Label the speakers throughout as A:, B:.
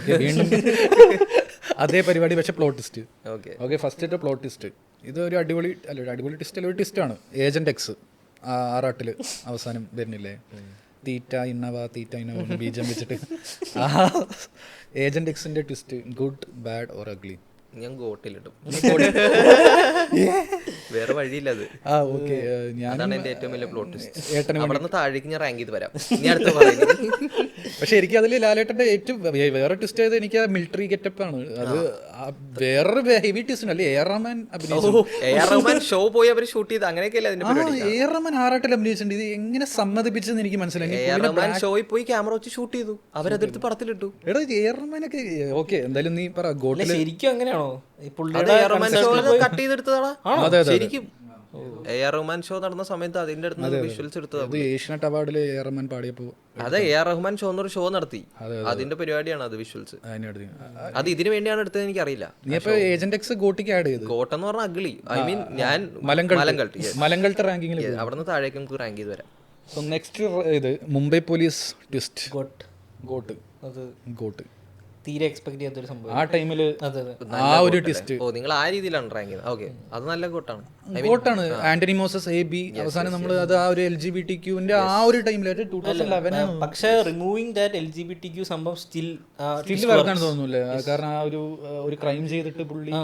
A: Okay വീണ്ടും അതേ പരിപാടി, പക്ഷെ plot twist. Okay first plot twist. ഇത് ഒരു അടിപൊളി ട്വിസ്റ്റ് അല്ല, ഒരു ട്വിസ്റ്റാണ്. ഏജന്റ് എക്സ് ആറാട്ടിൽ അവസാനം വരുന്നില്ലേ, തീറ്റ ഇന്നവ ബീജം വെച്ചിട്ട് ആ ഏജന്റ് എക്സിന്റെ twist, good bad or ugly.
B: ഞാൻ ഗോട്ടിലിടും, വേറെ വഴിയില്ല. അത് അതാണ് എന്റെ ഏറ്റവും വലിയ പ്ലോട്ട് ട്വിസ്റ്റ്. അവിടെ നിന്ന് താഴേക്ക് ഞാൻ റാങ്ക് ചെയ്ത് വരാം.
A: പക്ഷെ എനിക്ക് അതിൽ ലാലേട്ടന്റെ ഏറ്റവും വേറെ ട്വിസ്റ്റ് ആയത് എനിക്ക് ആ മിലിറ്ററി ഗെറ്റപ്പ് ആണ്. അത് വേറൊരു ഹെവി ട്വിസ്റ്റ് അല്ലേ. എ ആർ റഹ്മാൻ
B: ഷോ പോയി അവർ ഷൂട്ട് ചെയ്ത് അങ്ങനെയൊക്കെയല്ലേ അതിന്റെ പരിപാടി.
A: എ ആർ റഹ്മാൻ ആറാട്ടിൽ അഭിനയിച്ചിട്ടുണ്ട്. ഇത് എങ്ങനെ സമ്മതിപ്പിച്ചെന്ന് എനിക്ക് മനസ്സിലായി.
B: എ ആർ റഹ്മാൻ ഷോയിൽ പോയി ക്യാമറ വെച്ച് ഷൂട്ട് ചെയ്തു, അവരതെടുത്ത് പടത്തിലിട്ടു.
A: എടാ എ ആർ റഹ്മാനൊക്കെ ഓക്കെ, എന്തായാലും നീ പറ ഗോട്ടിൽ
C: ശരിക്കും അങ്ങനെയാണോ?
B: കട്ട് ചെയ്തെടുത്തതാണോ ശരിക്കും? എ ആർ റഹ്മാൻ ഷോ നടന്ന സമയത്ത് അതിന്റെ അടുത്ത് വിഷ്വൽസ് എടുത്തത്.
A: ഏഷ്യനെറ്റ് അവാർഡിൽ എ ആർ റഹ്മാൻ പാടിയപ്പോ
B: അതെ, എ ആർ റഹ്മാൻ ഷോ എന്നൊരു ഷോ നടത്തി, അതിന്റെ പരിപാടിയാണ് അത്. വിഷ്വൽസ് അത് ഇതിനു വേണ്ടിയാണ് എടുത്തത് എനിക്ക് അറിയില്ല.
A: നീ ഇപ്പൊ ഏജന്റ് എക്സ് ഗോട്ടിക്ക് ആഡ് ചെയ്തു.
B: കോട്ടെന്ന് പറഞ്ഞ അഗ്ലി, ഐ മീൻ ഞാൻ
A: മലങ്കൾട്ട് റാങ്കിങ്ങിൽ
B: അവിടെ നിന്ന് താഴേക്ക് നമുക്ക് റാങ്ക് ചെയ്ത് വരാം.
A: സോ നെക്സ്റ്റ് ഇത് മുംബൈ പോലീസ് ട്വിസ്റ്റ്. ഗോട്ട്
C: തീരെ എക്സ്പെക്ട് ചെയ്യാത്തൊരു സംഭവം
A: ആ ടൈമില്. ആ ഒരു ട്വിസ്റ്റ്.
B: ഓ, നിങ്ങൾ ആ രീതിയിലാണ് റാങ്ക് ചെയ്യുന്നത്. ഓക്കെ, അത് നല്ല ഗോട്ടാണ്.
A: ആന്റണി മോസസ് AB അവസാനം നമ്മൾ അത് ആ ഒരു LGBTQ ആ ഒരു ടൈമില് 2011.
C: പക്ഷെ റിമൂവിങ് ദാറ്റ് LGBTQ സംഭവം സ്റ്റിൽ
A: വർക്കാണ് തോന്നുന്നില്ല. കാരണം ആ ഒരു ക്രൈം ചെയ്തിട്ട് പുള്ളി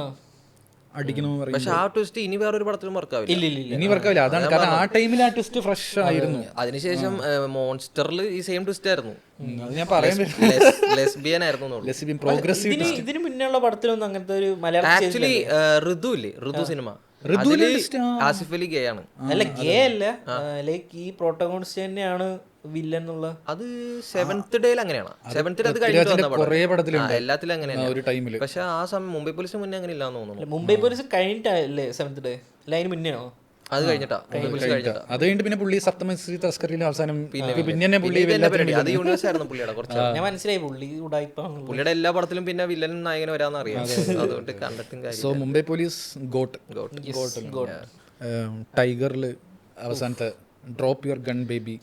A: അടിക്കണമെന്ന് പറയും.
B: പക്ഷെ ആ ട്വിസ്റ്റ് ഇനി വേറൊരു പടത്തിലും വർക്കാവില്ല.
A: ഇനി വർക്കാവില്ല. അതാണ് കാരണം ആ ടൈമിൽ ആ ട്വിസ്റ്റ് ഫ്രഷ് ആയിരുന്നു.
B: അതിനുശേഷം മോൺസ്റ്ററിൽ ഈ സെയിം ട്വിസ്റ്റ് ആയിരുന്നു.
A: ഞാൻ പറയാൻ
B: ലെസ്ബിയൻ ആയിരുന്നു.
C: ഇതിന് മുന്നേയുള്ള പടത്തിലൊന്നും അങ്ങനത്തെ ഒരു മലയാളം
B: ആക്ച്വലി ഋതു സിനിമ ആസിഫ് അലി ഗേ ആണ്.
C: അല്ല, ഗേ അല്ല, ലൈക്ക് ഈ പ്രോട്ടഗോണിസ്റ്റ് തന്നെയാണ് വില്ലൻ എന്നുള്ള.
B: അത് സെവൻത് ഡേയിൽ അങ്ങനെയാണ്. സെവൻത് ഡേ അത് കഴിഞ്ഞിട്ട് എല്ലാത്തിലും അങ്ങനെയാണ്. പക്ഷെ ആ സമയം മുംബൈ പോലീസിന് മുന്നേ അങ്ങനെ ഇല്ലാന്ന് തോന്നുന്നു.
C: മുംബൈ പോലീസ് കഴിഞ്ഞിട്ടല്ലേ സെവൻത് ഡേ? അല്ല, അതിന് മുന്നെയാണോ?
B: അത് കഴിഞ്ഞിട്ടാ.
A: അത് കഴിഞ്ഞിട്ട് പിന്നെ പുള്ളി സപ്തമശ്രീ തസ്കറിയിൽ അവസാനം പിന്നെ പുള്ളി
B: അത് യൂണിവേഴ്സ് ആയിരുന്നു പുള്ളിയുടെ. കുറച്ച്
C: ഞാൻ മനസ്സിലായി
B: പുള്ളിയുടെ എല്ലാ പടത്തിലും പിന്നെ വില്ലൻ നായകൻ വരാന്ന് അറിയാം. അതുകൊണ്ട് കണ്ടിട്ടും കാര്യം.
A: So Mumbai police goat. ടൈഗറില് അവസാനത്തെ ഡ്രോപ്പ് യുവർ ഗൺ ബേബി.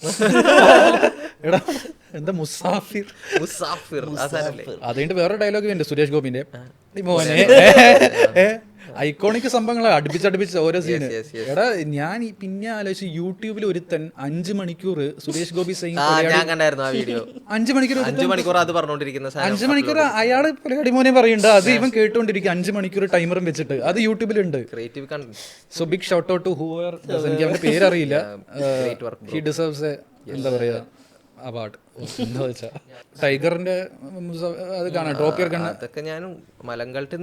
A: എടാ എന്താ മുസാഫിർ. അത് കഴിഞ്ഞിട്ട് വേറെ ഡയലോഗ് ഉണ്ട് സുരേഷ് ഗോപിന്റെ. ഐക്കോണിക് സംഭവങ്ങളാണ് അടുപ്പിച്ചടുപ്പിച്ച് ഓരോ സീന്. എടാ ഞാൻ പിന്നെ ആലോചിച്ച് യൂട്യൂബിൽ ഒരുത്തൻ 5 മണിക്കൂർ സുരേഷ് ഗോപി സിംഗ് 5 മണിക്കൂർ അയാള് അടിമോനെ പറയുന്നുണ്ട്. അത് ഇവൻ കേട്ടോണ്ടിരിക്കും 5 മണിക്കൂർ ടൈമറും വെച്ചിട്ട്. അത് യൂട്യൂബിലുണ്ട്. So big shout out to whoever. എനിക്ക് അവന്റെ പേരറിയില്ല. ഹി ഡിസേർവ്സ് എ എന്താ പറയാ അവാർഡ്. എന്താ വെച്ചാ ടൈഗറിന്റെ അത് കാണാം. Drop your gun.
B: അതൊക്കെ ഞാനും മലങ്കൾട്ടോ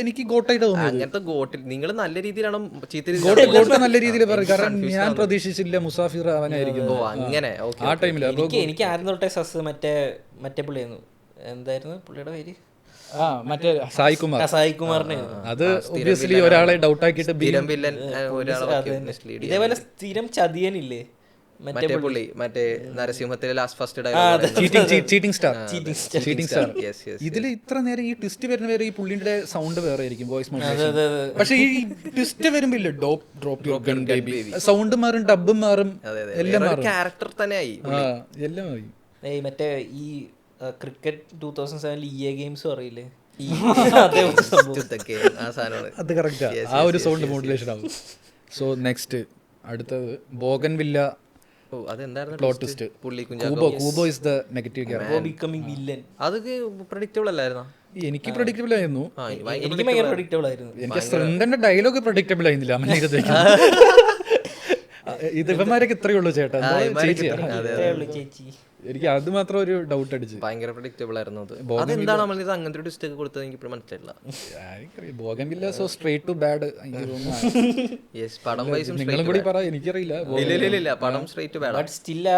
A: എനിക്ക് ഗോട്ടായിട്ട് തോന്നുന്നു.
B: അങ്ങനത്തെ ഗോട്ടിൽ നിങ്ങൾ നല്ല രീതിയിലാണ്
A: ഗോട്ട് നല്ല രീതിയിൽ പറയും. കാരണം ഞാൻ പ്രതീക്ഷിച്ചില്ല മുസാഫിർ അവനായിരിക്കും.
B: അങ്ങനെ
A: ആ ടൈമില്
C: എനിക്ക് ആരും തൊട്ടേ സസ് മറ്റേ പുള്ളിയായിരുന്നു. എന്തായിരുന്നു പുള്ളിയുടെ പേര്?
A: മറ്റേ സായി കുമാറിനെ. അത് ഒബ്വിയസ്ലി ഒരാളെ ഡൗട്ട് ആക്കിയിട്ട്
C: ഇതേപോലെ സ്ഥിരം ചതിയനില്ലേ
B: മറ്റേ പുള്ളി, മറ്റേ നരസിംഹത്തിലെ ലാസ്റ്റ് ഫസ്റ്റ്
A: ചീറ്റിംഗ് സ്റ്റാർ. ഇതില് ഇത്ര നേരം ഈ ട്വിസ്റ്റ് വരുന്ന വരെ ഈ പുള്ളിന്റെ സൗണ്ട് വേറെ ആയിരിക്കും, വോയിസ് മോഡുലേഷൻ. പക്ഷെ ഈ ട്വിസ്റ്റ് വരുമ്പോ ഇല്ല, drop your gun baby, sound മാറും, ഡബും മാറും, എല്ലാം മാറും.
B: ക്യാരക്ടർ തന്നെ ആയി,
A: എല്ലാം ആയി.
C: മറ്റേ ഈ ക്രിക്കറ്റ് 2007 EA ഗെയിംസ് അറിയില്ലേ?
A: അത് കറക്റ്റാ, ആ ഒരു സൗണ്ട് മോഡുലേഷൻ ആവും. സോ നെക്സ്റ്റ് അടുത്തത് ബോഗൻവില്ല പ്ലോട്ട് ട്വിസ്റ്റ്. കൂബോ is the negative character
C: becoming villain.
B: അതൊക്കെ പ്രെഡിക്റ്റബിൾ അല്ലായിരുന്നോ?
A: എനിക്ക് പ്രഡിക്റ്റബിൾ ആയിരുന്നു.
C: എനിക്ക് ഭയങ്കര പ്രഡിക്റ്റബിൾ ആയിരുന്നു.
A: എനിക്ക് സ്ട്രെന്തന്റെ ഡയലോഗ് പ്രഡിക്റ്റബിൾ ആയിരുന്നില്ല. ഇത് ഇവന്മാരൊക്കെ ഇത്രയേ ഉള്ളൂ ചേട്ടാ, ചേച്ചി. എനിക്ക് അത് മാത്രം ഒരു ഡൗട്ട് അടിച്ച്.
B: ഭയങ്കര പ്രഡിക്റ്റബിൾ ആയിരുന്നു അത്. അതെന്താണ് നമ്മളിത് അങ്ങനത്തെ ഒരു ട്വിസ്റ്റ് ഒക്കെ കൊടുത്തത് എനിക്ക് ഇപ്പോഴും മനസ്സിലായില്ല.
A: Bougainvillea so straight to bad. നിങ്ങളും കൂടി പറ, എനിക്കറിയില്ല.
B: പടം straight to bad.
C: But still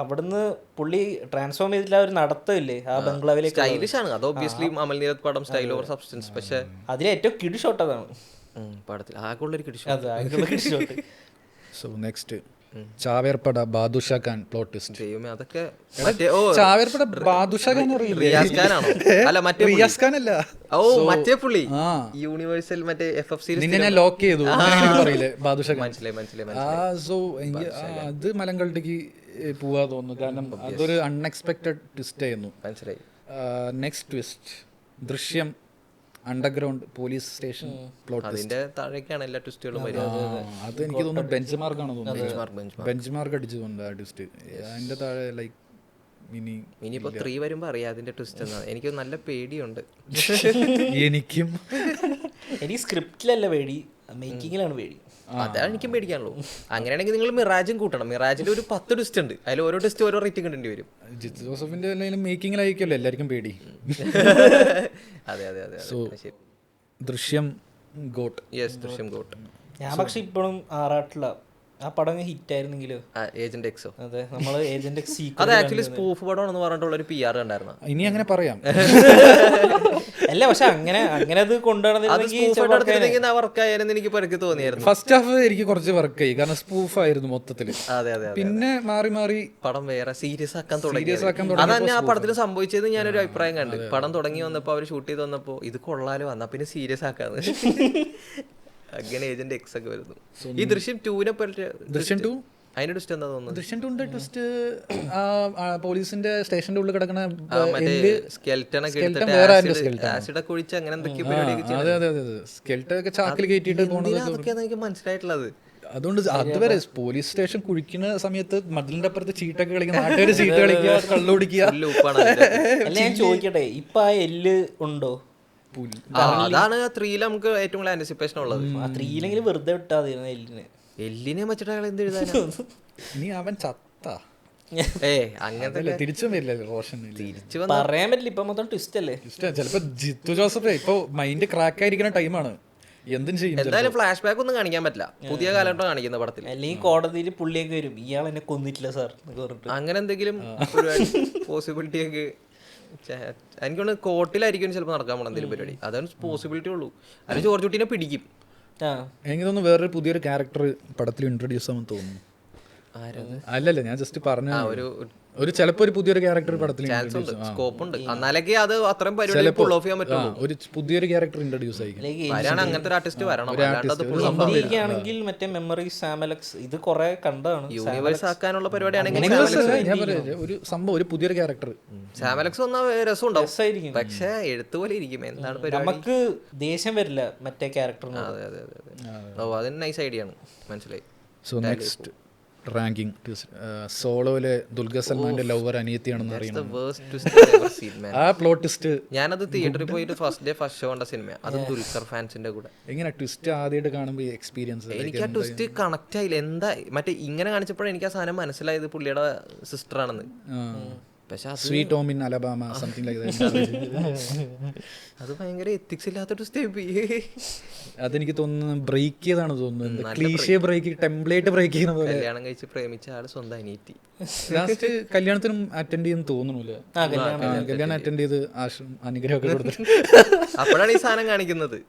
C: അവിടുന്ന് പുള്ളി ട്രാൻസ്ഫോം ചെയ്തില്ല, ഒരു നടത്തമില്ലേ ആ ബംഗ്ലാവിലേക്ക്.
B: സ്റ്റൈലിഷ് ആണ് അത് ഒബ്വിയസ്ലി. അമൽ നീരദ് പടം സ്റ്റൈൽ ഓവർ സബ്സ്റ്റൻസ്. പക്ഷെ
C: അതിലെ ഏറ്റവും കിഡ് ഷോട്ട് അതാണ്
B: പടത്തിൽ. ആകെയുള്ളൊരു kid
C: shot.
A: So next Chaverpada Badusha Khan plot twist.
B: അതൊക്കെ
A: ചാവേർപ്പട ബാദുഷാ ഖാൻ
B: മറ്റേ പുള്ളി യൂണിവേഴ്സൽ മറ്റേ FF സീരീസ്
A: നിന്നെ ഞാൻ ലോക്ക് ചെയ്തു പറയില്ലേ ബാദുഷാ ഖാൻ. മനസ്സിലായി. സോ അത് മലങ്കൾട്ടിക്ക് പോവാ തോന്നുന്നു, കാരണം അതൊരു അൺഎക്സ്പെക്റ്റഡ് ട്വിസ്റ്റ് ആയിരുന്നു.
B: മനസ്സിലായി.
A: നെക്സ്റ്റ് ട്വിസ്റ്റ് ദൃശ്യം അണ്ടർഗ്രൗണ്ട് പോലീസ് സ്റ്റേഷൻ പ്ലോട്ട്.
B: അതിന്റെ താഴേക്കാണ് എല്ലാ ട്വിസ്റ്റുകളും വരുന്നത്.
A: അത് എനിക്ക് തോന്നുന്നു ബെഞ്ച് മാർക്കാണ് തോന്നുന്നത്. ബെഞ്ച് മാർക്ക് അടിച്ചുകൊണ്ട് ആ ട്വിസ്റ്റ് അതിന്റെ താഴെ ലൈക്ക്
B: ഇനിയിപ്പോ 3 വരുമ്പോ അറിയാം അതിന്റെ ട്വിസ്റ്റ് എന്നാണ്. എനിക്ക് നല്ല പേടിയുണ്ട്.
A: എനിക്കും
C: എനിക്ക് സ്ക്രിപ്റ്റിലല്ല പേടി, മേക്കിങ്ങിലാണ് പേടി.
B: അതാണ് എനിക്കും പേടിക്കാനുള്ളൂ. അങ്ങനെയാണെങ്കിൽ നിങ്ങൾ മിറാജും കൂട്ടണം. മിറാജിൽ ഒരു 10 ട്വിസ്റ്റ് ഉണ്ട്, അതിൽ ഓരോ ട്വിസ്റ്റ് ഓരോ റേറ്റിംഗ് കിട്ടേണ്ടി വരും.
A: ജിത്തു ജോസഫിന്റെ മേക്കിങ്ങിലായിരിക്കുമല്ലോ എല്ലാവർക്കും പേടി.
B: അതെ അതെ അതെ.
A: സോ ദൃശ്യം ഗോട്ട്.
B: യെസ്, ദൃശ്യം ഗോട്ട്.
C: ഞാൻ പക്ഷെ ഇപ്പോഴും ആറാട്ടില്ല. ആ പടം ഹിറ്റായിരുന്നെങ്കിലോ.
B: ഏജന്റ് എക്സോ.
C: അതെ, നമ്മള് ഏജന്റ് എക്സ്
B: അത് ആക്ച്വലി സ്പൂഫ് പടമാണെന്ന് പറഞ്ഞിട്ടുള്ള ഒരു PR കണ്ടായിരുന്നു.
A: ഇനി അങ്ങനെ പറയാം.
C: അല്ല, പക്ഷെ അങ്ങനെ അത് കൊണ്ടുവന്നിരുന്നെങ്കിൽ
B: വർക്കായിരുന്നു എനിക്ക് എനിക്ക് തോന്നിയായിരുന്നു.
A: ഫസ്റ്റ് ഹാഫ് എനിക്ക് കുറച്ച് വർക്കായി, കാരണം സ്പൂഫ് ആയിരുന്നു മൊത്തത്തില്.
B: അതെ അതെ.
A: പിന്നെ മാറി മാറി
B: പടം വേറെ സീരിയസ് ആക്കാൻ തുടങ്ങി. അതന്നെ ആ പടത്തിൽ സംഭവിച്ചത് ഞാനൊരു അഭിപ്രായം കണ്ടു. പടം തുടങ്ങി വന്നപ്പോ അവര് ഷൂട്ട് ചെയ്ത് വന്നപ്പോ ഇത് കൊള്ളാലോ വന്നാ പിന്നെ സീരിയസ് ആക്കാന്ന്. അങ്ങനെ ഏജന്റ് എക്സ് ഒക്കെ വരുന്നു. ഈ ദൃശ്യം 2
A: ദൃശ്യം 2
B: അതിന്റെ ട്വിസ്റ്റ് എന്താ തോന്നുന്നത്?
A: ദൃശ്യം 2 ട്വിസ്റ്റ് പോലീസിന്റെ സ്റ്റേഷന്റെ ഉള്ളിൽ കിടക്കണ
B: ആസിഡൊക്കെ ഒഴിച്ച് അങ്ങനെ എന്തൊക്കെയോ പരിപാടിയൊക്കെ.
A: അതെ അതെ അതെ, സ്കെൽട്ടൻ ഒക്കെ ചാക്കിൽ കയറ്റിയിട്ട് പോണത്
B: എനിക്ക് മനസ്സിലായിട്ടുള്ളത്.
A: അതുകൊണ്ട് അതുവരെ പോലീസ് സ്റ്റേഷൻ കുഴിക്കുന്ന സമയത്ത് മതിലിന്റെ അപ്പുറത്ത് ചീട്ടൊക്കെ കളിക്കുക, നാട്ടുകാർ ചീട്ട് കളിക്കുക, കള്ളുപിടിക്കുക.
C: അല്ല, ഞാൻ ചോദിക്കട്ടെ, ഇപ്പൊ ആ എല്ല് ഉണ്ടോ?
B: അതാണ് 3 നമുക്ക് ഏറ്റവും കൂടുതൽ ആന്റിസിപ്പേഷൻ ഉള്ളത്.
C: ആ 3 വെറുതെ വിട്ടാതെ
B: എല്ലിനെ വെച്ചിട്ട് അയാൾ എന്ത് എഴുതാനാ?
A: ഇനി അവൻ ചത്ത
B: അങ്ങനത്തെ
A: തിരിച്ചും വരില്ല. റോഷൻ
B: തിരിച്ചു
C: പറയാൻ പറ്റില്ല, ഇപ്പൊ മൊത്തം ട്വിസ്റ്റ് അല്ലേ.
A: ചിലപ്പോ ജിത്തു ജോസഫ് ഇപ്പൊ മൈൻഡ് ക്രാക്ക് ആയിരിക്കുന്ന ടൈമാണ്, എന്തും ചെയ്യും.
B: എന്തായാലും ഫ്ലാഷ് ബാക്ക് ഒന്നും കാണിക്കാൻ പറ്റില്ല, പുതിയ കാലഘട്ടം കാണിക്കുന്ന പടത്തിൽ.
C: അല്ലെങ്കിൽ കോടതിയിൽ പുള്ളിയൊക്കെ വരും, ഇയാൾ എന്നെ കൊന്നിട്ടില്ല സാർ,
B: അങ്ങനെ എന്തെങ്കിലും പോസിബിലിറ്റി ഒക്കെ. എനിക്കൊന്ന് കോർട്ടിലായിരിക്കും ചിലപ്പോൾ നടക്കാൻ പോണ എന്തെങ്കിലും പരിപാടി, അതാണ് പോസിബിലിറ്റി ഉള്ളൂ. അതിന് ജോർജ് കുട്ടീനെ പിടിക്കും.
A: എനിക്ക് തോന്നുന്നു വേറൊരു പുതിയൊരു ക്യാരക്ടർ പടത്തിൽ ഇൻട്രൊഡ്യൂസ് ആവാൻ തോന്നുന്നു. അല്ലല്ല, ഞാൻ ജസ്റ്റ് പറഞ്ഞ ഒരു ചിലപ്പോ ഒരു പുതിയൊരു ക്യാരക്ടർ പടത്തിൽ
B: സ്കോപ്പ് ഉണ്ട്, എന്നാലൊക്കെ അത് അത്രയും പരിപാടി പുൾ ഓഫ് ചെയ്യാൻ പറ്റുള്ളൂ.
A: ഒരു പുതിയൊരു ക്യാരക്ടർ ഇൻട്രൊഡ്യൂസ് ആയിരിക്കും.
B: അങ്ങനത്തെ ഒരു ആർട്ടിസ്റ്റ് വരണം.
C: ഇന്ത്യക്കാണെങ്കിൽ മറ്റേ മെമ്മറീസ് സാമലക്സ് ഇത് കുറെ കണ്ടാണ്.
B: യൂണിവേഴ്സ് ആക്കാനുള്ള പരിപാടിയാണെങ്കിൽ
A: ഒരു സംഭവം, ഒരു പുതിയൊരു ക്യാരക്ടർ
B: സാമലക്സ് വന്ന രസം ഉണ്ടാവും, പക്ഷെ എഴുത്ത് പോലെ ഇരിക്കും. എന്താണ് പരിപാടി?
C: നമുക്ക് ദേഷ്യം വരില്ല മറ്റേ ക്യാരക്ടറിന്.
B: അതെ അതെ അതെ, അത് നൈസ് ഐഡിയ ആണ്. മനസ്സിലായി.
A: സോ നെക്സ്റ്റ് റാങ്കിങ് സോളോയിലെ ദുൽഖർ സൽമാന്റെ ലവർ അനിയത്തിയാണെന്ന് അറിയണം. ആ പ്ലോട്ട് ട്വിസ്റ്റ്
B: ഞാനത് തിയേറ്ററിൽ പോയിട്ട് ഫസ്റ്റ് ഷോ കണ്ട സിനിമ, അത് ദുൽഖർ ഫാൻസിന്റെ കൂടെ.
A: എങ്ങനെ ട്വിസ്റ്റ് ആദ്യമായിട്ട് കാണുമ്പോൾ എക്സ്പീരിയൻസ്?
B: എനിക്ക് ആ ട്വിസ്റ്റ് കണക്ട് ആയില്ല. എന്താ മറ്റേ ഇങ്ങനെ കാണിച്ചപ്പോഴാണ് എനിക്ക് ആ സാധനം മനസ്സിലായത് പുള്ളിയുടെ സിസ്റ്റർ ആണെന്ന്. പക്ഷെ
A: sweet home in Alabama something like that.
B: അത് ഭയങ്കര എത്തിക്സ് ഇല്ലാത്ത ട്വിസ്റ്റ്.
A: അതെനിക്ക് തോന്നുന്നു ബ്രേക്ക് ചെയ്താണ് തോന്നുന്നത്, ക്ലീഷേ ബ്രേക്ക്, ടെംപ്ലേറ്റ് ബ്രേക്ക് ചെയ്യുന്ന പോലെ.
B: കല്യാണം കഴിച്ച് പ്രേമിച്ച ആള് സ്വന്തം അനിയത്തി
A: ലാസ്റ്റ് കല്യാണത്തിനും അറ്റൻഡ് ചെയ്യുന്നു തോന്നുന്നില്ല. കല്യാണം അറ്റൻഡ് ചെയ്ത് അനുഗ്രഹമൊക്കെ കൊടുത്തിട്ട്
B: അപ്പോഴാണ് ഈ സാധനം കാണിക്കുന്നത്.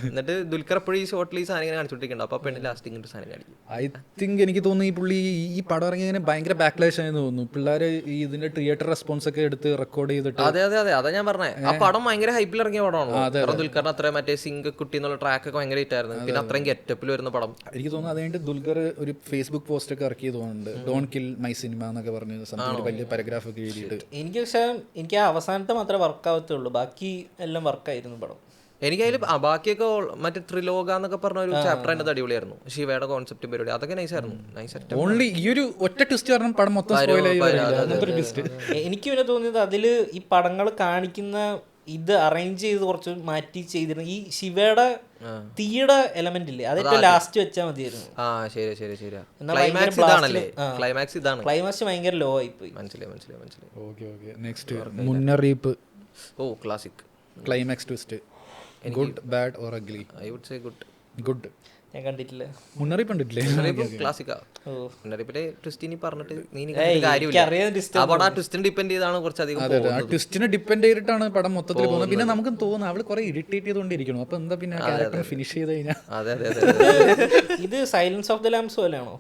B: എന്നിട്ട് ദുൽഖർ എപ്പോഴും ഈ ഷോട്ടിൽ ഈ സാധനം കാണിച്ചോണ്ടിരിക്കണ്ട, അപ്പൊ പെണ്ണ് ലാസ്റ്റ് ഇങ്ങോട്ട് സാധനം കാണിക്കും.
A: ഐ തിങ്ക് എനിക്ക് തോന്നുന്നു ഈ പുള്ളി ഈ പടം ഇറങ്ങിയതിന് ഭയങ്കര ബാക്ക്ലാഷ് ആയെന്ന് തോന്നുന്നു. പിള്ളേര് ഈ ഇതിന്റെ തിയേറ്റർ റെസ്പോൺസ് ഒക്കെ എടുത്ത് റെക്കോർഡ് ചെയ്തിട്ട്.
B: അതെ അതെ അതെ, അതാ ഞാൻ പറഞ്ഞത്. ആ പടം ഭയങ്കര ഹൈപ്പിൽ ഇറങ്ങിയ പടമാണ്. ദുൽഖറിന് അത്ര മറ്റേ സിംഗ് കുട്ടി എന്നുള്ള ട്രാക്ക് ഒക്കെ ഭയങ്കര ഹിറ്റായിരുന്നു. പിന്നെ അത്രയും ഗെറ്റപ്പിൽ വരുന്ന പടം.
A: എനിക്ക് തോന്നുന്നു അതുകഴിഞ്ഞിട്ട് ദുൽഖർ ഒരു ഫേസ്ബുക്ക് പോസ്റ്റ് ഒക്കെ ഇറക്കി തോന്നുന്നുണ്ട്, ഡോൺ കിൽ മൈ സിനിമ എന്നൊക്കെ പറഞ്ഞ് വലിയ പാരഗ്രാഫ് ഒക്കെ എഴുതിയിട്ട്.
C: എനിക്ക് ആ അവസാനത്തെ മാത്രമേ വർക്കാവത്തുള്ളൂ, ബാക്കി എല്ലാം വർക്കായിരുന്നു പടം.
B: എനിക്കതിൽ ബാക്കിയൊക്കെ മറ്റേ ത്രിലോക എന്നൊക്കെ പറഞ്ഞ ഒരു ചാപ്റ്റർ അതിന്റെ അടിപൊളിയായിരുന്നു. ശിവയുടെ കോൺസെപ്റ്റ് പരിപാടി അതൊക്കെ നൈസായിരുന്നു.
A: ഓൺലി ഈ ഒരു ഒറ്റ ട്വിസ്റ്റ് കാരണം പടം മൊത്തം സ്പോയിൽ ആയി.
C: എനിക്ക് പിന്നെ തോന്നിയത് അതില് ഈ പടങ്ങൾ കാണിക്കുന്ന ഇത് അറേഞ്ച് ചെയ്ത് കുറച്ച് മാറ്റി ചെയ്തിരുന്നു. ഈ ശിവയുടെ തീയുടെ എലമെന്റ് ഇല്ലേ, അതൊക്കെ ലാസ്റ്റ് വെച്ചാൽ മതിയായിരുന്നു. ക്ലൈമാക്സ് ഭയങ്കര ലോ ആയിപ്പോയി.
B: മനസ്സിലായി.
A: Next Munnariyippu.
B: Oh classic
A: climax twist. Good bad or ugly?
B: I would say good.
A: Good.
C: ഞാൻ കണ്ടിട്ടില്ല.
A: മുന്നറിയിപ്പ് കണ്ടിട്ടില്ലേ?
B: ക്ലാസിക്കാ. മുന്നറിയിപ്പിലെ ട്വിസ്റ്റ് ഇനി പറഞ്ഞിട്ട് ട്വിസ്റ്റിനെ ഡിപ്പെൻഡ് ചെയ്താണ് കുറച്ചധികം.
A: ആ ട്വിസ്റ്റിനെ ഡിപ്പെൻഡ് ചെയ്തിട്ടാണ് പടം മൊത്തത്തിൽ പോകുന്നത്. പിന്നെ നമുക്ക് തോന്നുന്നു അവള് കുറെ ഇറിറ്റേറ്റ് ചെയ്തുകൊണ്ടിരിക്കണം. അപ്പൊ എന്താ പിന്നെ ക്യാരക്ടർ ഫിനിഷ് ചെയ്ത് കഴിഞ്ഞാൽ.
B: അതെ അതെ
C: ഇത് സൈലൻസ് ഓഫ് ദ ലാംസ് പോലെയാണോ?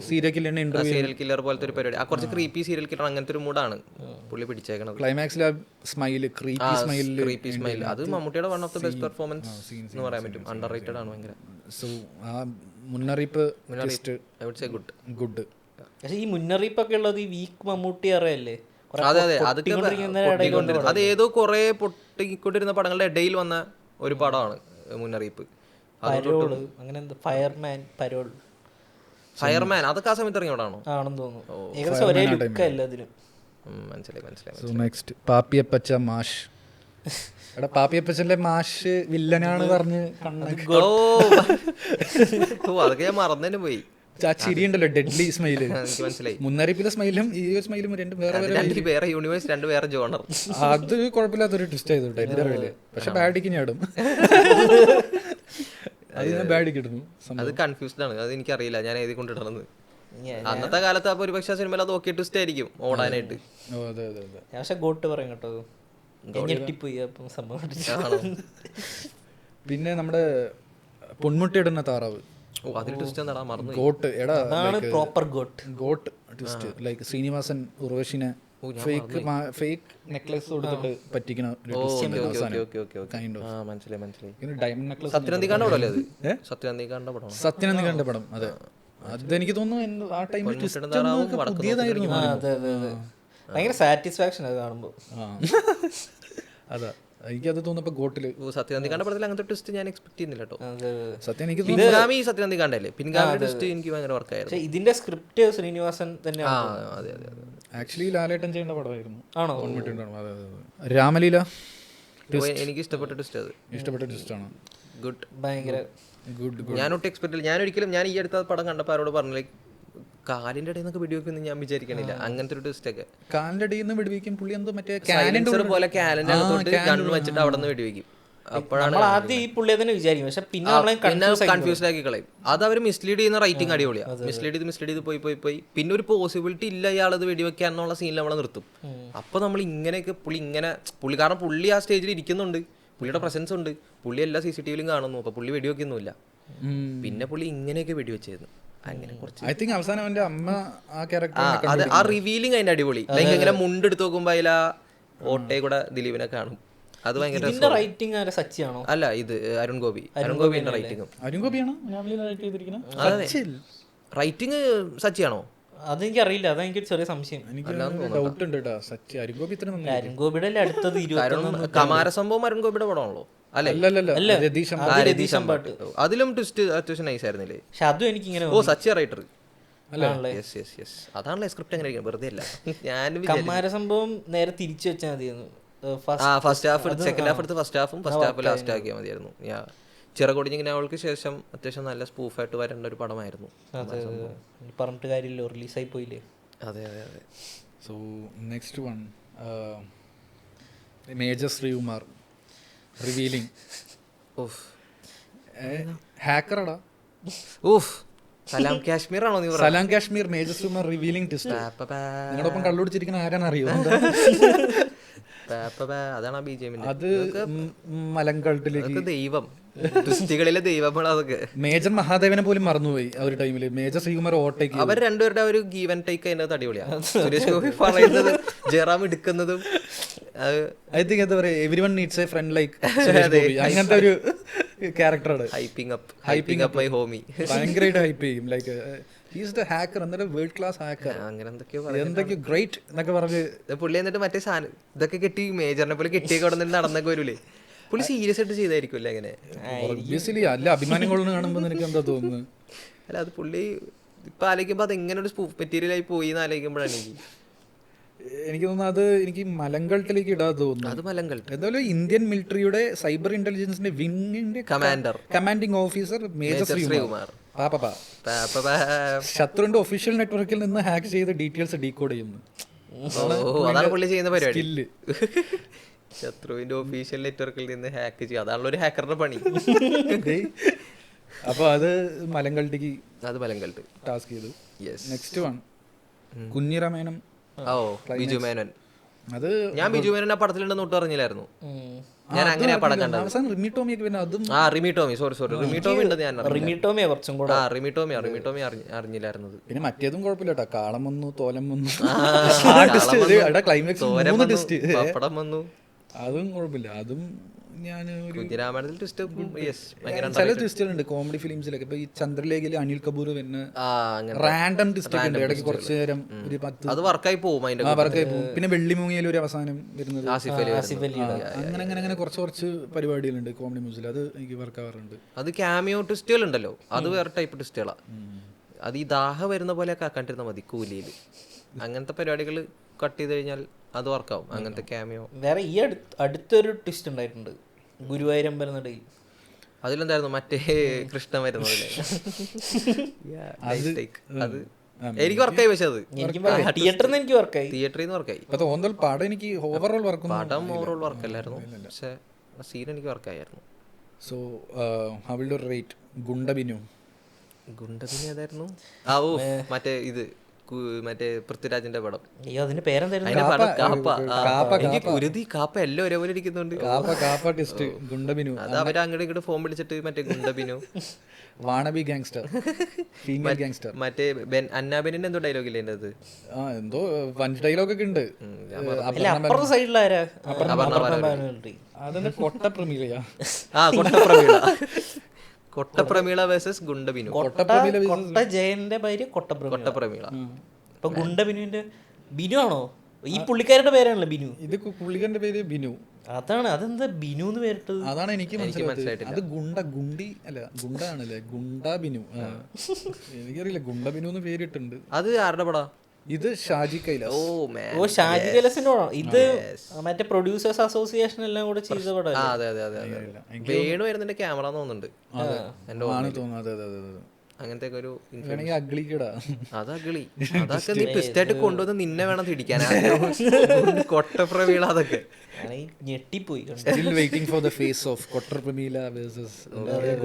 A: സീരിയൽ കില്ലറിന്റെ ഇന്റർവ്യൂ,
B: സീരിയൽ കില്ലർ പോലത്തെ ഒരു പരിപാടി, കുറച്ച് ക്രീപ്പി സീരിയൽ കില്ലർ അങ്ങനത്തെ ഒരു മൂഡാണ് പുള്ളി പിടിച്ചേക്കണത്.
A: ക്ലൈമാക്സിൽ സ്മൈല്, ക്രീപ്പി
B: സ്മൈൽ, അത് മമ്മൂട്ടിയുടെ one of the best performance എന്ന് പറയാൻ പറ്റും. അണ്ടർ റേറ്റഡ് ആണ് ഭയങ്കര.
A: സോ ആ മുന്നറിയിപ്പ് ഗുഡ്.
C: പക്ഷെ ഈ മുന്നറിയിപ്പൊക്കെ ഉള്ളത് ഈ വീക്ക് മമ്മൂട്ടി അറിയല്ലേ.
B: അതെ അതെ, അതൊക്കെ അത് ഏതോ കുറെ പൊട്ടിക്കൊണ്ടിരുന്ന പടങ്ങളുടെ ഇടയിൽ വന്ന ഒരു പടമാണ് മുന്നറിയിപ്പ്. ഫയർമാൻ അതൊക്കെ ആ സമയത്ത് ഇറങ്ങിയോടാണോ
C: ആണെന്ന് തോന്നുന്നു. ഏകദേശം ഒരേ ലുക്ക് എല്ലാത്തിനും.
B: മനസ്സിലായി.
A: നെക്സ്റ്റ് പാപ്പിയപ്പച്ച മാഷ്. എടാ പാപ്പിയപ്പച്ചന്റെ മാഷ് വില്ലനാണ് പറഞ്ഞ്
B: അതൊക്കെ ഞാൻ മറന്നു പോയി.
A: ചിരിയുണ്ടല്ലോ, ഡെഡ്ലി സ്മൈല്.
B: എനിക്ക് മനസ്സിലായി.
A: മുന്നറിയിപ്പിലെ സ്മൈലും ഈ സ്മൈലും രണ്ടും
B: വേറെ യൂണിവേഴ്സ്, രണ്ട് വേറെ ജോണർ.
A: അത് കുഴപ്പമില്ലാത്തൊരു ട്വിസ്റ്റ് ആയതുകൊണ്ട് എന്റെ അറിവില്. പക്ഷെ ബാഡിക്ക് ഞാടും, അത് ഞാൻ ബാഡിക്ക് ഇടുന്നു.
B: അത് കൺഫ്യൂസ്ഡ് ആണ്, അത് എനിക്കറിയില്ല ഞാൻ എഴുതി കൊണ്ടിടണമെന്ന്. അന്നത്തെ കാലത്ത് അപ്പൊ ഒരു പക്ഷേ സിനിമയിൽ അത് ഓക്കെ ട്വിസ്റ്റ് ആയിരിക്കും ഓടാനായിട്ട്.
C: പക്ഷെ ഗോട്ട് പറയും കേട്ടോ, ഞെട്ടിപ്പോയി അപ്പം സംഭവം.
A: പിന്നെ നമ്മുടെ പൊന്മുട്ടയിടുന്ന താറാവ്, ഗോട്ട്. എടാ
C: proper goat
A: twist, like Sreenivasan ഉർവശിനെ ഫേക്ക് നെക്ലസ് കൊടുത്തിട്ട് പറ്റിക്കുന്ന ഡയമണ്ട് നെക്ലസ്. സത്യനന്ദിക്കാന്റെ പടം. അതെ, അതെനിക്ക് തോന്നുന്നു ആ ടൈമിൽ പുതിയതായിരുന്നു.
C: ഭയങ്കര സാറ്റിസ്ഫാക്ഷൻ അത് കാണുമ്പോൾ.
A: അതാ എനിക്കത് തോന്നുന്നപ്പോ ഗോട്ടില്
B: സത്യനന്ദിക്കാന്റെ പടത്തിൽ അങ്ങനത്തെ ട്വിസ്റ്റ് ഞാൻ എക്സ്പെക്ട് ചെയ്യുന്നില്ല കേട്ടോ.
A: സത്യം എനിക്ക്
B: പിൻഗാമി സത്യനന്ദിക്കാണ്ടല്ലേ, പിൻഗാമി ട്വിസ്റ്റ് എനിക്ക് ഭയങ്കര വർക്കായിരുന്നു.
C: ഇതിന്റെ സ്ക്രിപ്റ്റ് ശ്രീനിവാസൻ തന്നെയാണ്.
B: അതെ അതെ അതെ,
A: ആക്ച്വലി ലാലേട്ടൻ ചെയ്യേണ്ട പടമായിരുന്നു.
C: ആണോ?
A: രാമലീല
B: എനിക്ക് ഇഷ്ടപ്പെട്ട ട്വിസ്റ്റ്, അത്
A: ഇഷ്ടപ്പെട്ട ട്വിസ്റ്റ് ആണ്.
B: ഗുഡ്,
C: ഭയങ്കര
B: ഗുഡ്. ഞാനൊട്ട് എക്സ്പെക്ട് ചെയ്യില്ല. ഞാൻ ഈ അടുത്ത പടം കണ്ടപ്പോൾ ആരോട് പറഞ്ഞു കാലിന്റെ ഇടയിൽ നിന്നൊക്കെ വെടിവെക്കുന്നു ഞാൻ വിചാരിക്കണില്ല. അങ്ങനത്തെ ഒരു ട്വിസ്റ്റ് ഒക്കെ
A: കാലിന്റെ ഇടയിൽ നിന്ന് വെടിവെക്കും പുള്ളി, എന്തോ മറ്റേ
B: പോലെ കാലിന്റെ അകത്തോട്ട് ഗണ്ണ് വെച്ചിട്ട് അവിടെ നിന്ന് വെടിവെക്കും. അപ്പോഴാണ്
C: ആദ്യം ഈ പുള്ളിയെ തന്നെ വിചാരിക്കും, പക്ഷെ പിന്നെ
B: കൺഫ്യൂസ്ഡ് ആക്കി കളയും. അത് അവർ മിസ്ലീഡ് ചെയ്യുന്ന റൈറ്റിംഗ് അടിപൊളിയാണ്. മിസ്ലീഡ് ചെയ്ത് പോയി പിന്നെ ഒരു പോസിബിലിറ്റി ഇല്ല ഇയാളത് വെടിവെക്കാന്നുള്ള സീനിൽ നമ്മളെ നിർത്തും. അപ്പൊ നമ്മൾ ഇങ്ങനെയൊക്കെ പുള്ളി കാരണം പുള്ളി ആ സ്റ്റേജിൽ ഇരിക്കുന്നുണ്ട്, പുള്ളിയുടെ പ്രസൻസ് ഉണ്ട്, പുള്ളി എല്ലാ CCTVയിലും കാണുന്നു. അപ്പൊ പുള്ളി വെടിവെക്കൊന്നുമില്ല. പിന്നെ പുള്ളി ഇങ്ങനെയൊക്കെ വെടിവെച്ചായിരുന്നു. അങ്ങനെ കുറച്ച്
A: അവസാനം അവന്റെ അമ്മ ആ ക്യാരക്ടർ,
B: ആ റിവീലിംഗ് അതിന്റെ അടിപൊളി. ലൈക്ക് ഇങ്ങനെ മുണ്ടെടുത്ത് നോക്കുമ്പോ അതിൽ ആ ഓട്ടയെ കൂടെ ദിലീപിനെ കാണും. അത് ഭയങ്കര
C: റൈറ്റിംഗ് സച്ചിയാണോ?
B: അല്ല, ഇത് അരുൺ ഗോപിന്റെ റൈറ്റിംഗും. റൈറ്റിംഗ് സച്ചിയാണോ?
C: അതെനിക്ക് അറിയില്ല, അതെനിക്ക് ചെറിയ സംശയം. അരുൺഗോപിയുടെ അടുത്തത്
B: കമാരസംഭവം അരുൺ ഗോപിയുടെ പടമാണല്ലോ. അതിലും ട്വിസ്റ്റ് അത്യാവശ്യം നൈസ് ആയിരുന്നില്ലേ?
C: പക്ഷെ അതും എനിക്ക് ഇങ്ങനെ
B: സച്ചി റൈറ്റർ അതാണല്ലേ സ്ക്രിപ്റ്റ് എങ്ങനെ വെറുതെ അല്ല. ഞാൻ
C: കമാരസംഭവം നേരെ തിരിച്ചു വെച്ചാൽ മതിയായിരുന്നു.
B: ഫസ്റ്റ് ഹാഫ് സെക്കൻഡ് ഹാഫ് എടുത്ത് ഫസ്റ്റ് ഹാഫ് ലാസ്റ്റ് ആക്കിയാൽ മതിയായിരുന്നു. ചിറകൊടിഞ്ഞിങ്ങനെ അവൾക്ക് ശേഷം അത്യാവശ്യം നല്ല സ്പൂഫായിട്ട് വരേണ്ട ഒരു പടമായിരുന്നു.
C: പറഞ്ഞിട്ട് കാര്യമില്ല, റിലീസായി പോയില്ലേ.
B: അതെ അതെ അതെ.
A: So next one, major Sreekumar revealing. ഹാക്കറടാ.
B: സലാം കാശ്മീർ ആണോ നീ?
A: Salaam Kashmir major Sreekumar revealing twist. നിങ്ങളൊപ്പം കള്ളുപിടിച്ചിരിക്കുന്ന ആരാന്നറിയോ?
B: അതാണ് BGM.
A: അത് മലങ്കൾട്ടിലേക്ക്
B: ദൈവം, ട്വിസ്റ്റുകളിലെ ദൈവമാണ് അതൊക്കെ.
A: മേജർ മഹാദേവനെ പോലും മറന്നുപോയി ആ ഒരു ടൈമില്. മേജർ ശ്രീകുമാർ ഓട്ടയ്ക്ക്
B: അവർ രണ്ടുപേരുടെ ഒരു ഗീവ് ആൻഡ് ടേക്ക് അതിനകത്ത് അടിപൊളിയാണ്. സുരേഷ് ഗോപി പറയുന്നതും ജയറാം എടുക്കുന്നതും
A: ഐ തിങ്ക് എന്താ പറയാ, everyone needs a friend like അങ്ങനത്തെ ഒരു ക്യാരക്ടറാണ്.
B: ഹൈപ്പിംഗ് അപ്പ് മൈ ഹോമി.
A: ഭയങ്കരമായിട്ട് ഹൈപ്പ് ചെയ്യും. ലൈക്ക് ഹീസ് ദ ഹാക്കർ, എന്നിട്ട് വേൾഡ് ക്ലാസ് ഹാക്കർ,
B: അങ്ങനെ
A: എന്തൊക്കെയോ ഗ്രേറ്റ് എന്നൊക്കെ പറഞ്ഞ്
B: പുള്ളി. എന്നിട്ട് മറ്റേ സാധനം ഇതൊക്കെ കെട്ടി മേജറിനെ പോലെ കെട്ടിയൊക്കെ അവിടെ നിന്ന് നടന്നൊക്കെ വരൂലേ. പുള്ളി സീരിയസ് ആയിട്ട് ചെയ്തായിരിക്കും അങ്ങനെ.
A: അല്ല, അഭിമാനം കൊള്ളുന്ന കാണുമ്പോൾ നിനക്ക് എന്താ തോന്നുന്നു?
B: അല്ല, അത് പുള്ളി ഇപ്പൊ ആലോചിക്കുമ്പോ അത് എങ്ങനെ ഒരു മെറ്റീരിയൽ ആയി പോയി എന്ന് ആലോചിക്കുമ്പോഴാണ്
A: എനിക്ക് തോന്നുന്നു അത് എനിക്ക് മലങ്കൾട്ടിലേക്ക് ഇടാതെ തോന്നുന്നു.
B: അത് മലങ്കൾട്ട്
A: എന്തായാലും ഇന്ത്യൻ മിലിറ്ററിയുടെ സൈബർ ഇന്റലിജൻസിന്റെ വിങ്ങിന്റെ കമാൻഡിംഗ് ഓഫീസർ മേജർ ശ്രീകുമാർ ശത്രുവിന്റെ ഒഫീഷ്യൽ നെറ്റ്വർക്കിൽ നിന്ന് ഹാക്ക് ചെയ്ത ഡീറ്റെയിൽസ് ഡീകോഡ് ചെയ്യുന്നു.
B: അതാണ് പുള്ളി ചെയ്യുന്ന പരിപാടി. ശത്രുവിന്റെ ഒഫീഷ്യൽ നെറ്റ്വർക്കിൽ നിന്ന് ഹാക്ക് ചെയ്യുക, അതാണല്ലോ ഒരു ഹാക്കറുടെ പണി.
A: അപ്പൊ അത് മലങ്കൾട്ടിക്ക് ടാസ്ക് ചെയ്തു.
B: Yes.
A: Next one Kunjiramayanam.
B: Biju Menon.
A: അത്
B: ഞാൻ ബിജു മേനോൻ ആ പടത്തിലുണ്ടെന്ന് ഒട്ടും അറിഞ്ഞില്ലായിരുന്നു. ഞാൻ അങ്ങനെയാ പടം കണ്ടത്.
A: അവസാനം റിമി ടോമിയൊക്കെ പിന്നെ അതും
B: റിമി ടോമി റിമി ടോമി ഉണ്ട്. ഞാൻ
C: റിമിട്ടോമിയാ കുറച്ചും കൂടെ.
B: റിമി ടോമി അറിഞ്ഞില്ലായിരുന്നത്.
A: പിന്നെ മറ്റേതും കുഴപ്പമില്ല കേട്ടോ, കാളം വന്നു തോലം വന്നു ക്ലൈമാക്സ്
B: പപ്പടം വന്നു,
A: അതും കുഴപ്പമില്ല. അതും ഞാൻ ഒരു
B: കുഞ്ഞിരാമായണത്തിൽ ട്വിസ്റ്റ്
A: ചില ട്വിസ്റ്റുകളുണ്ട് കോമഡി ഫിലിംസിലൊക്കെ. ഇപ്പൊ ഈ ചന്ദ്രലേഖയിൽ അനിൽ കപൂർ പിന്നെ റാൻഡം ട്വിസ്റ്റ് ഒക്കെ ഉണ്ട് ഇടയ്ക്ക് കുറച്ചു നേരം ഒരു 10
B: അത് വർക്കായി പോകും. അതിന്റെ
A: വർക്കായി പോകും. പിന്നെ വെള്ളിമൂങ്ങിയിൽ ഒരു അവസാനം വരുന്നത് അങ്ങനെ അങ്ങനെ അങ്ങനെ കുറച്ച് പരിപാടികളുണ്ട് കോമഡി മ്യൂസിൽ, അത് എനിക്ക് വർക്കാവാറുണ്ട്.
B: അത് ക്യാമിയോ ട്വിസ്റ്റുകൾ ഉണ്ടല്ലോ, അത് വേറെ ടൈപ്പ് ട്വിസ്റ്റുകളാ. അത് ഈ ദാഹ വരുന്ന പോലെ കാക്കാണ്ടിരുന്നാൽ മതി കൂലിയിൽ. അങ്ങനത്തെ പരിപാടികൾ കട്ട് ചെയ്ത് കഴിഞ്ഞാൽ അത് വർക്കാവും. അങ്ങനത്തെ ക്യാമിയോ.
C: വേറെ ഈ അടുത്തൊരു ട്വിസ്റ്റ് ഉണ്ടായിട്ടുണ്ട് ഗുരുവായൂരമ്പലം നടയിൽ.
B: അതിലെന്തായിരുന്നു മറ്റേ കൃഷ്ണ വരുന്നതിലെ അത് എനിക്ക് വർക്കായി. പക്ഷെ അത്
C: തിയേറ്ററിൽ എനിക്ക് വർക്കായി,
B: തിയേറ്ററിൽ നിന്ന് വർക്കായി.
A: പടം എനിക്ക് ഓവറോൾ വർക്ക്
B: പടം ഓവറോൾ വർക്കല്ലായിരുന്നു, പക്ഷെ സീൻ എനിക്ക് വർക്കായിരുന്നു.
A: So how will you rate ഗുണ്ടബിനു?
B: ഗുണ്ടബിനു ഏതായിരുന്നു? മറ്റേ ഇത് മറ്റേ പൃഥ്വിരാജിന്റെ പടം.
C: അയ്യോ അതിന്റെ പേരെന്തായിരുന്നു?
B: എനിക്ക് കുരുതി കാപ്പ എല്ലാം ഒരേപോലെ ഇരിക്കുന്നുണ്ട്.
A: ഗുണ്ടബിനു
B: അത് അവര് അങ്ങോട്ട് ഇങ്ങോട്ട് ഫോം വിളിച്ചിട്ട് മറ്റേ ഗുണ്ടബിനു
A: വാണബി ഗാങ്സ്റ്റർ, ഫീമെയിൽ ഗാങ്സ്റ്റർ.
B: മറ്റേ അന്നാബെനിന്റെ എന്തോ ഡയലോഗ് ഇല്ലേ അത്?
A: എന്തോ പഞ്ച് ഡയലോഗ് ഒക്കെ ഉണ്ട്.
C: അപ്പുറത്തെ സൈഡിലാരാ?
A: അതെന്നെ കൊട്ടപ്രമീളയാ.
B: കൊട്ടപ്രമീള വേഴ്സസ് ഗുണ്ടബിനു.
C: കൊട്ട ജയന്റെ ഭാര്യ
B: കൊട്ടപ്രമീള.
C: ഇപ്പൊ ഗുണ്ടബിനുവിന്റെ ബിനു ആണോ? ഈ പുള്ളിക്കാരുടെ പേരാണല്ലോ ബിനു.
A: ഇത് പുള്ളിക്കാരന്റെ പേര് ബിനു.
C: അതാണ്, അതെന്താ ബിനു എന്ന് പേരിട്ടത്?
A: അതാണ് എനിക്ക് മനസ്സിലായിട്ടില്ല. അത് ഗുണ്ടി അല്ല ഗുണ്ടാണല്ലേ, ഗുണ്ടാ ബിനു. എനിക്കറിയില്ല, ഗുണ്ടബിനു എന്ന് പേരിട്ടുണ്ട്.
B: അത് ആരുടെ പടാ?
A: ഇത് ഷാജി കൈലാസ്.
C: ഓ ഷാജി കൈലാസിന്റെ പടം ഇത്. മറ്റേ പ്രൊഡ്യൂസേഴ്സ് അസോസിയേഷൻ എല്ലാം കൂടെ ചെയ്ത പടം.
B: വേണു വരുന്നതിന്റെ ക്യാമറ തോന്നുന്നുണ്ട്. അങ്ങനത്തെ ഒരു അത് അഗളി. അതൊക്കെ നീ ബെസ്റ്റായിട്ട് കൊണ്ടുവന്ന് നിന്നെ വേണം തിടിക്കാൻ. കൊട്ടപ്രമീള അതൊക്കെ
C: ഞെട്ടിപ്പോയി.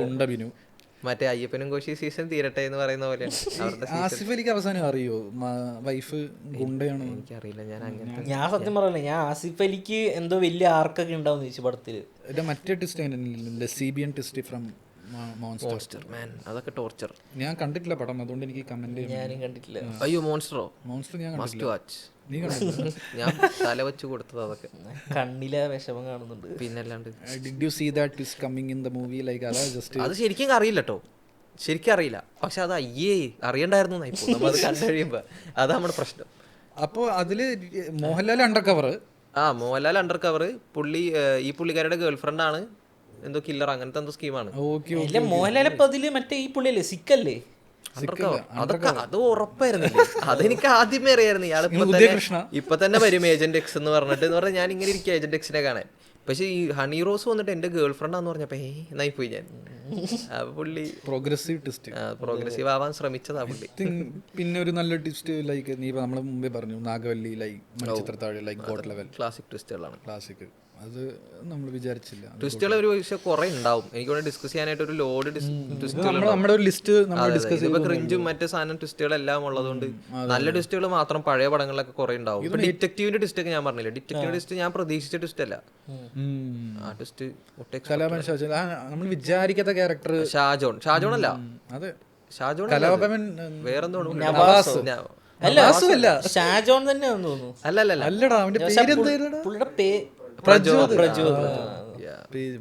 A: ഗുണ്ടബിനു.
B: മറ്റേ അയ്യപ്പനും കോശി സീസൺ തീരട്ടെ എന്ന് പറയുന്ന പോലെ.
A: ആസിഫ് അലിക്ക് അവസാനം അറിയോ വൈഫ് ഗുണ്ടയാണോ?
B: എനിക്കറിയില്ല.
C: ഞാൻ സത്യം പറയല്ലേ, ഞാൻ ആസിഫ് അലിക്ക് എന്തോ വലിയ ആർക്കൊക്കെ ഉണ്ടാവും ചോദിച്ചു പടത്തില്.
A: മറ്റേ ട്വിസ്റ്റ് ലെസീബിയൻ ട്വിസ്റ്റ് ഫ്രം മോൺസ്റ്റർ
B: മാൻ, അതൊക്കെ ടോർച്ചർ.
A: ഞാൻ കണ്ടിട്ടില്ല പടം, അതുകൊണ്ട് എനിക്ക് കമന്റ്.
C: ഞാനും കണ്ടിട്ടില്ല.
B: അയ്യോ മോൺസ്റ്റർ
A: ഞാൻ
B: മസ്റ്റ് വാച്ച്.
A: നീ കണ്ടില്ല?
B: ഞാൻ തല വെച്ച് കൊടുത്തത് അതൊക്കെ.
C: കണ്ണിലെ വിഷമം കാണുന്നുണ്ട്.
B: പിന്നല്ലാണ്ട്
A: did you see that twist coming in the movie? Like
B: അത് ശരിക്കും അറിയില്ല കേട്ടോ, ശരിക്കും അറിയില്ല. പക്ഷെ അത് അറിയണ്ടായിരുന്നു അത് കണ്ടു കഴിയുമ്പോ. അതാ നമ്മുടെ പ്രശ്നം.
A: അപ്പൊ അതില് Mohanlal under cover.
B: Mohanlal under cover. ഈ പുള്ളിക്കാരുടെ ഗേൾഫ്രണ്ട് ആണ് എന്തോ കില്ലർ, അങ്ങനത്തെ എന്തോ സ്കീമാണ്.
C: മോഹൻലാലിപ്പോ അതില് മറ്റേ ഈ പുള്ളിയല്ലേ സിക്കല്ലേ?
B: അതൊക്കെ അത് ഉറപ്പായിരുന്നില്ലേ? അതെനിക്ക് ആദ്യമേ അറിയായിരുന്നു. ഇയാൾ ഇപ്പൊ തന്നെ വരും ഏജന്റ് എക്സ് എന്ന് പറഞ്ഞിട്ട് പറഞ്ഞാൽ ഞാൻ ഇങ്ങനെ ഇരിക്കും ഏജന്റ് എക്സിനെ കാണാൻ. പക്ഷെ ഈ ഹണി റോസ് വന്നിട്ട് എന്റെ ഗേൾ ഫ്രണ്ടാന്ന് പറഞ്ഞപ്പോ എന്നായി പോയി ഞാൻ. പുള്ളി പ്രോഗ്രസീവ് ആവാൻ ശ്രമിച്ചതാ പുള്ളി.
A: പിന്നെ ഒരു നല്ല ട്വിസ്റ്റ് ലൈക്ക് നീ നമ്മള് മുമ്പേ പറഞ്ഞു Nagavalli, like Manichitrathazhu, like god level
B: classic ട്വിസ്റ്റുകളാണ്.
A: ക്ലാസിക് അത് നമ്മൾ വിചാരിച്ചില്ല.
B: ട്വിസ്റ്റുകൾ ഒരു പക്ഷേ കുറെ ഉണ്ടാവും. എനിക്ക് ഡിസ്കസ് ചെയ്യാനായിട്ട് ഒരു ലോഡ്
A: നമ്മുടെ ഒരു ലിസ്റ്റ്
B: ക്രിഞ്ചും മറ്റേ സാധനം ട്വിസ്റ്റുകളെല്ലാം ഉള്ളതുകൊണ്ട് നല്ല ട്വിസ്റ്റുകൾ മാത്രം പഴയ പടങ്ങളിലൊക്കെ കുറെ ഉണ്ടാവും. ഇപ്പൊ ഡിറ്റക്റ്റീവിന്റെ ട്വിസ്റ്റ് ഒക്കെ ഞാൻ പറഞ്ഞില്ല. ഡിറ്റക്റ്റീവ് ട്വിസ്റ്റ് ഞാൻ പ്രതീക്ഷിച്ച ട്വിസ്റ്റ് അല്ല. ആ ട്വിസ്റ്റ്
A: നമ്മൾ വിചാരിക്കാത്ത ക്യാരക്ടർ
B: ഷാജോൺ അല്ല,
A: അതെ
B: ഷാജോൺ വേറെന്തോ
C: അല്ല ഷാജോൺ തന്നെ തോന്നുന്നു.
A: അല്ലടാ അവന്റെ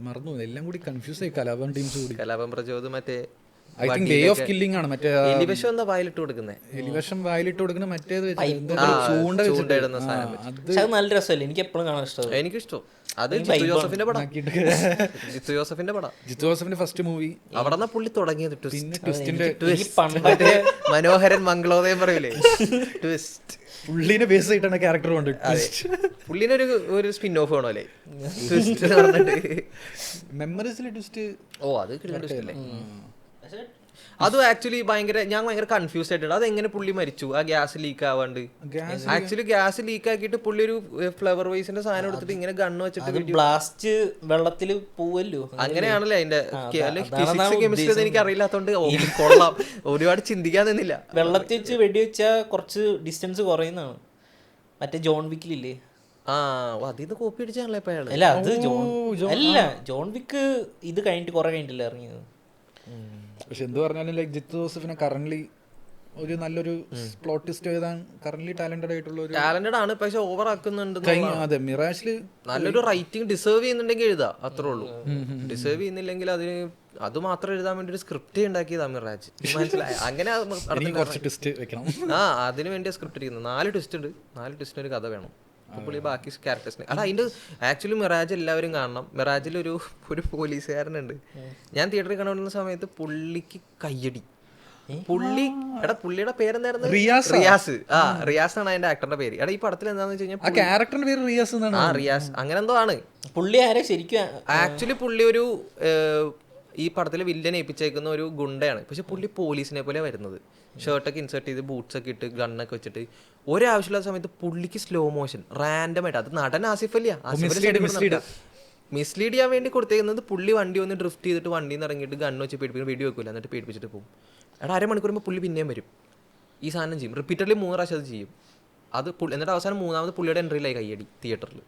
A: മറന്നു, എല്ലാം കൂടി കൺഫ്യൂസ് ആയി. കലാപം ടീംസ് കൂടി.
B: കലാപം പ്രചോദ് മറ്റേ
A: I think day of killing ആണ്. മറ്റേ
B: എലിവേഷം എന്താ വായിലിട്ട് കൊടുക്കുന്നത്?
A: എലിവേഷം വായിലിട്ട് കൊടുക്കുന്ന മറ്റേത്
B: ചൂണ്ടയിടുന്ന സാധനം.
C: അത് നല്ല രസമല്ലേ? എനിക്ക് എപ്പോഴും കാണാൻ ഇഷ്ടം.
B: എനിക്കിഷ്ടം. അത് ജിത്തു ജോസഫിന്റെ പടം. ജിത്തു ജോസഫിന്റെ
A: ഫസ്റ്റ് മൂവി.
B: അവിടെ പുള്ളി തുടങ്ങിയത്
C: പണ്ടത്തെ
B: മനോഹരൻ മംഗളോദയം പറയൂലേ ട്വിസ്റ്റ്.
A: പുള്ളിനെ ബേസ് ചെയ്തിട്ടാണ് ക്യാരക്ടർ കൊണ്ട്
B: പുള്ളിനെ ഒരു സ്പിൻ ഓഫ് വേണോ അല്ലേ ട്വിസ്റ്റ്.
A: മെമ്മറീസിലെ ട്വിസ്റ്റ്.
B: അത് ട്വിസ്റ്റ് അല്ലേ? അത് ആക്ച്വലി ഞാൻ ഭയങ്കര കൺഫ്യൂസ് ആയിട്ടുണ്ട്. അതെങ്ങനെ പുള്ളി മരിച്ചു? ആ ഗ്യാസ് ലീക്ക് ആവാണ്ട്. ആക്ച്വലി ഗ്യാസ് ലീക്ക് ആക്കിയിട്ട് പുള്ളി ഒരു ഫ്ലവർ വൈസിന്റെ സാധനം എടുത്തിട്ട് ഇങ്ങനെ ഗണ്ണ് വെച്ചിട്ട്
C: ബ്ലാസ്റ്റ് വെള്ളത്തിൽ പോവല്ലോ.
B: അങ്ങനെയാണല്ലേ അതിന്റെ ഫിസിക്സ് കെമിസ്ട്രി എനിക്ക് അറിയില്ലാത്തോണ്ട് കൊള്ളാം. ഒരുപാട് ചിന്തിക്കാൻ നിന്നില്ല.
C: വെള്ളത്തിൽ വെച്ച് വെടിവെച്ചാൽ കുറച്ച് ഡിസ്റ്റൻസ് കുറയുന്നതാണ്. മറ്റേ ജോൺ വിക്കിലില്ലേ
B: അതിന്ന് കോപ്പി അടിച്ചാണല്ലോ ഇപ്പൊ അയാള്.
C: അല്ല അത് ജോൺ വിക്ക് ഇത് കഴിഞ്ഞിട്ട് കുറെ കഴിഞ്ഞിട്ടില്ല ഇറങ്ങിയത്.
A: പക്ഷെ എന്ത് പറഞ്ഞാലും ലൈക്ക് ജിത്തു ജോസഫിനെ കറന്റ് ഒരു നല്ലൊരു പ്ലോട്ട് ട്വിസ്റ്റ് എഴുതാൻ കറന്റ് ടാലന്റഡ് ആയിട്ടുള്ള ഒരു
B: ടാലന്റഡ് ആണ്, പക്ഷെ ഓവർ ആക്കുന്നുണ്ട്.
A: അതെ മിറാഷില്
B: നല്ലൊരു റൈറ്റിംഗ് ഡിസേർവ് ചെയ്യുന്നുണ്ടെങ്കിൽ എഴുതാ, അത്രേ ഉള്ളൂ. ഡിസേർവ് ചെയ്യുന്നില്ലെങ്കിൽ അത് മാത്രം എഴുതാൻ വേണ്ടി ഒരു സ്ക്രിപ്റ്റ് ഉണ്ടാക്കിയതാ മിറാജ്, മനസ്സിലായി? അങ്ങനെ
A: കുറച്ച് ട്വിസ്റ്റ് വെക്കണം.
B: അതിന് വേണ്ടിയാ സ്ക്രിപ്റ്റ് ഇരിക്കുന്നത്. 4 ട്വിസ്റ്റ് ഉണ്ട്, 4 ട്വിസ്റ്റിന് ഒരു കഥ വേണം. പുള്ളി ബാക്കി ക്യാരക്ടേഴ്സിന് അതിന്റെ ആക്ച്വലി മിറാജ് എല്ലാവരും കാണണം. മിറാജിൽ ഒരു പോലീസുകാരനുണ്ട്. ഞാൻ തിയേറ്ററിൽ കണ്ടുകൊണ്ടിരുന്ന സമയത്ത് പുള്ളിക്ക് കയ്യടി. പുള്ളിയുടെ പേരെന്തായിരുന്നു? റിയാസ്. റിയാസ് ആണ് അതിന്റെ ആക്ടറിന്റെ പേര്. ഈ പടത്തിൽ എന്താന്ന് വെച്ച് കഴിഞ്ഞാൽ
A: ക്യാരക്ടറിന്റെ പേര് റിയാസ് എന്നാണ്.
B: റിയാസ് അങ്ങനെ എന്തോ ആണ്.
C: പുള്ളി ആരെ ശരിക്കും
B: ആക്ച്വലി പുള്ളി ഒരു ഈ പടത്തിൽ വില്ലൻ ഏൽപ്പിച്ചേക്കുന്ന ഒരു ഗുണ്ടയാണ്. പക്ഷെ പുള്ളി പോലീസിനെ പോലെ വരുന്നത്. ഷർട്ടൊക്കെ ഇൻസേർട്ട് ചെയ്ത് ബൂട്ട്സ് ഒക്കെ ഇട്ട് ഗണ്ണൊക്കെ വെച്ചിട്ട് ഒരാവശ്യമില്ലാത്ത സമയത്ത് പുള്ളിക്ക് സ്ലോ മോഷൻ റാൻഡമായിട്ട്. അത് നടൻ ആസിഫ് അലിയാ. മിസ്ലീഡ് ചെയ്യാൻ വേണ്ടി കൊടുത്തേക്കുന്നത്. പുള്ളി വണ്ടി വന്ന് ഡ്രിഫ്റ്റ് ചെയ്തിട്ട് വണ്ടിയിൽ നിന്ന് ഇറങ്ങിയിട്ട് ഗണ്ണ് വെച്ച് പേടിപ്പിക്കും, വെടി വെക്കില്ല, എന്നിട്ട് പേടിപ്പിച്ചിട്ട് പോകും. അരമണിക്കൂർ പുള്ളി പിന്നെയും വരും, ഈ സാധനം ചെയ്യും. റിപ്പീറ്റഡ്ലി 3 പ്രാവശ്യം അത് ചെയ്യും. അത് എന്നിട്ട് അവസാനം 3ാമത് പുള്ളിയുടെ എൻട്രിയിലായി കയ്യടി തിയേറ്ററിൽ.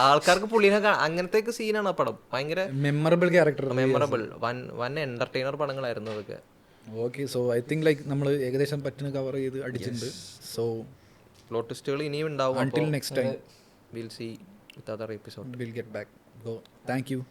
B: ആൾക്കാർക്ക് പുള്ളിനെ അങ്ങനത്തെ സീനാണ് ആ പടം. ഭയങ്കര
A: മെമ്മറബിൾ ക്യാരക്ടർ,
B: മെമ്മറബിൾ വൻ എന്റർടൈനർ പടങ്ങളായിരുന്നു അതൊക്കെ.
A: Okay, so I think like നമ്മൾ ഏകദേശം പറ്റുന്ന കവർ ചെയ്ത് അടിച്ചിട്ടുണ്ട്. സോ
B: പ്ലോട്ട് ട്വിസ്റ്റുകൾ ഇനിയും ഉണ്ടാവും.
A: until next time
B: we'll see with other episode.
A: we'll get back. So thank you.